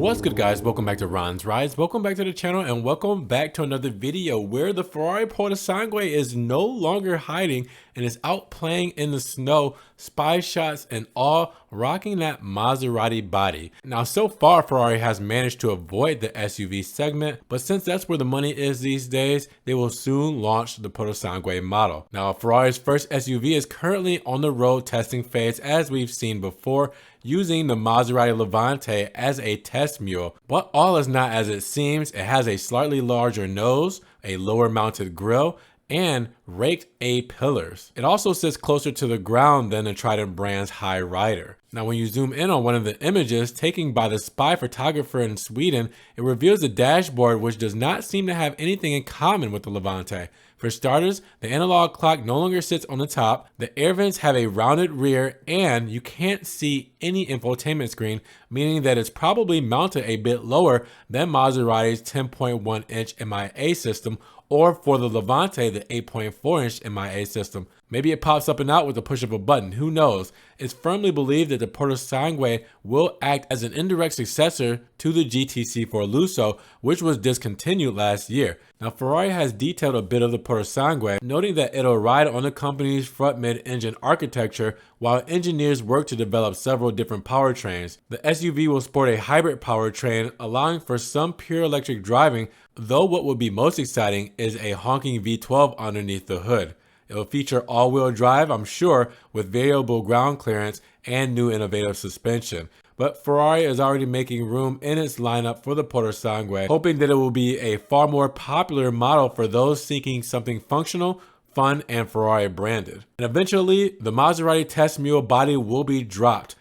What's good, guys? Welcome back to Ron's Rides. Welcome back to the channel and welcome back to another video where the Ferrari Purosangue is no longer hiding and is out playing in the snow, spy shots and all, rocking that Maserati body. Now, so far Ferrari has managed to avoid the SUV segment, but since that's where the money is these days, they will soon launch the Purosangue model. Now, Ferrari's first SUV is currently on the road testing phase, as we've seen before, using the Maserati Levante as a test mule. But all is not as it seems. It has a slightly larger nose, a lower mounted grille, and raked A pillars. It also sits closer to the ground than the Trident brand's High Rider. Now, when you zoom in on one of the images taken by the spy photographer in Sweden, it reveals the dashboard, which does not seem to have anything in common with the Levante. For starters, the analog clock no longer sits on the top, the air vents have a rounded rear, and you can't see any infotainment screen, meaning that it's probably mounted a bit lower than Maserati's 10.1-inch MIA system, or for the Levante, the 8.4-inch MIA system. Maybe it pops up and out with the push of a button, who knows? It's firmly believed that the Purosangue will act as an indirect successor to the GTC for Lusso, which was discontinued last year. Now, Ferrari has detailed a bit of the Purosangue, noting that it'll ride on the company's front mid-engine architecture while engineers work to develop several different powertrains. The SUV will sport a hybrid powertrain, allowing for some pure electric driving, though what will be most exciting is a honking V12 underneath the hood. It will feature all-wheel drive, I'm sure, with variable ground clearance and new innovative suspension. But Ferrari is already making room in its lineup for the Purosangue, hoping that it will be a far more popular model for those seeking something functional, fun, and Ferrari branded. And eventually, the Maserati test mule body will be dropped,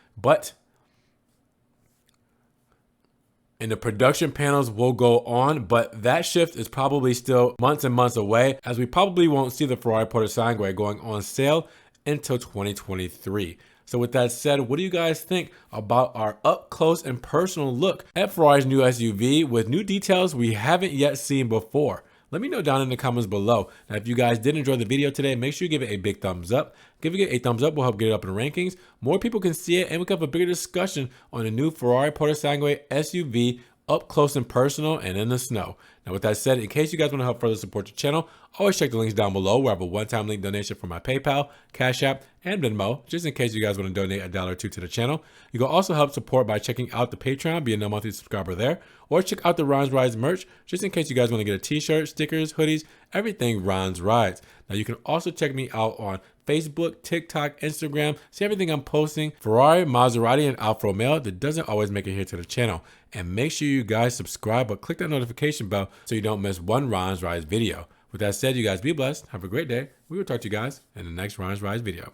and the production panels will go on, but that shift is probably still months and months away, as we probably won't see the Ferrari Purosangue going on sale until 2023. So with that said, what do you guys think about our up close and personal look at Ferrari's new SUV with new details we haven't yet seen before? Let me know down in the comments below. Now, if you guys did enjoy the video today, make sure you give it a big thumbs up. Giving it a thumbs up will help get it up in the rankings. More people can see it, and we can have a bigger discussion on the new Ferrari Purosangue SUV up close and personal and in the snow. Now, with that said, in case you guys want to help further support the channel, always check the links down below where I have a one-time link donation for my PayPal, Cash App, and Venmo, just in case you guys want to donate $1 or $2 to the channel. You can also help support by checking out the Patreon, being a monthly subscriber there, or check out the Ron's Rides merch, just in case you guys want to get a t-shirt, stickers, hoodies, everything Ron's Rides. Now, you can also check me out on Facebook, TikTok, Instagram, see everything I'm posting, Ferrari, Maserati, and Alfa Romeo that doesn't always make it here to the channel. And make sure you guys subscribe, but click that notification bell so you don't miss one Ron's Rides video. With that said, you guys be blessed, have a great day. We will talk to you guys in the next Ron's Rides video.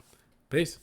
Peace.